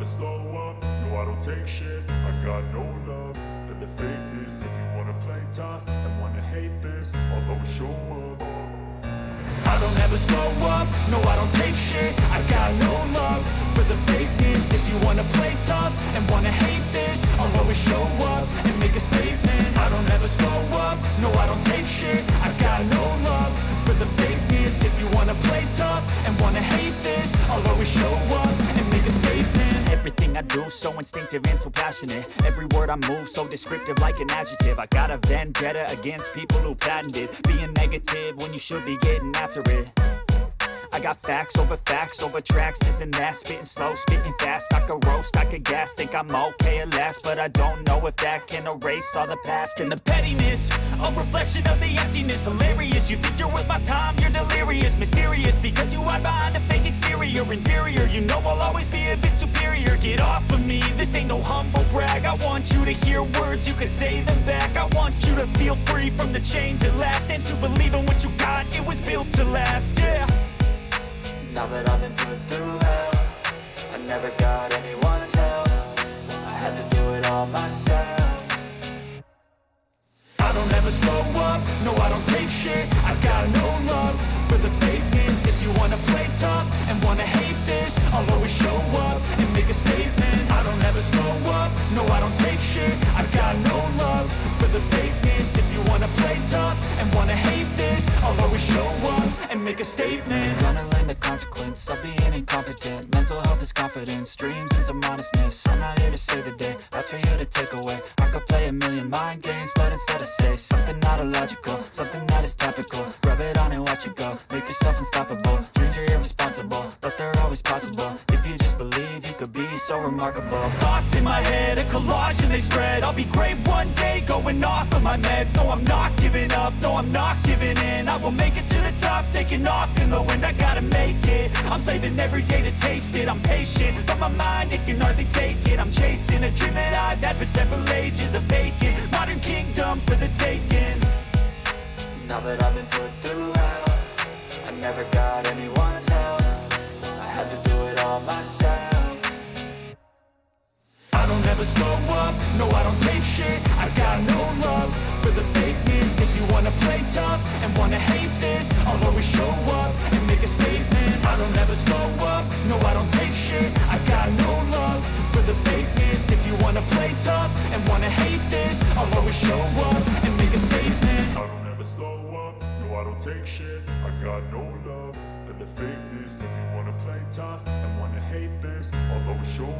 slow up, no I don't take shit. I got no love for the fakeness. If you wanna play tough and wanna hate this, I'll always show up. I don't ever slow up, no I don't take shit. I got no love for the fakeness. If you wanna play tough and wanna hate this, I'll always show up and make a statement. I don't ever slow up, no I don't take shit. I got no love for the fakeness. If you wanna play tough and wanna hate this, I'll always show up and make a statement. Everything I do so instinctive and so passionate. Every word I move so descriptive like an adjective. I got a vendetta against people who patented being negative when you should be getting after it. I got facts over tracks, this and that. Spitting slow, spitting fast, I could roast, I could gas. Think I'm okay at last, but I don't know if that can erase all the past. And the pettiness, a reflection of the emptiness. Hilarious, you think you're worth my time, you're delirious. Mysterious, because you hide behind a fake exterior. Inferior, you know I'll always be a bit superior. Get off of me, this ain't no humble brag. I want you to hear words, you can say them back. I want you to feel free from the chains at last, and to believe in what you got, it was built to last, yeah. Now that I've been put through hell, I never got anyone's help. I had to do it all myself. I don't ever slow up, no I don't take shit. I got no love for the fakeness. If you wanna play tough and wanna hate this, I'll always show up and make a statement. I don't ever slow up, no I don't take shit. I got no love for the fakeness. If you wanna play tough and wanna hate this, I'll always show up and make a statement. Gonna learn the consequence of being incompetent. Mental health is confidence, dreams and some honestness. I'm not here to save the day, that's for you to take away. I could play a million mind games, but instead I say something not illogical, something that is topical. Rub it on and watch it go, make yourself unstoppable. Dreams are irresponsible, but they're always possible. If you just believe, you could be so remarkable. Thoughts in my head, a collage and they spread. I'll be great one day, going off of my meds. No, I'm not giving up, no, I'm not giving in. I will make it to the top, taking off in the wind. I gotta make it, I'm saving every day to taste it. I'm patient, but my mind, it can hardly take it. I'm chasing a dream that I've had for several ages. A vacant, modern kingdom for the taking. Now that I've been put through hell, I never got anyone's help. I had to do it all myself. I don't ever slow up, no I don't take shit. I got no love for the fakeness. If you wanna play tough and wanna hate this, I'll always show up and make a statement. I don't ever slow up, no I don't take shit. I got no love for the fakeness. If you wanna play tough and wanna hate this, I'll always show up and make a statement. I don't ever slow up, no I don't take shit. I got no love for the fakeness. If you wanna play tough and wanna hate this, I'll always show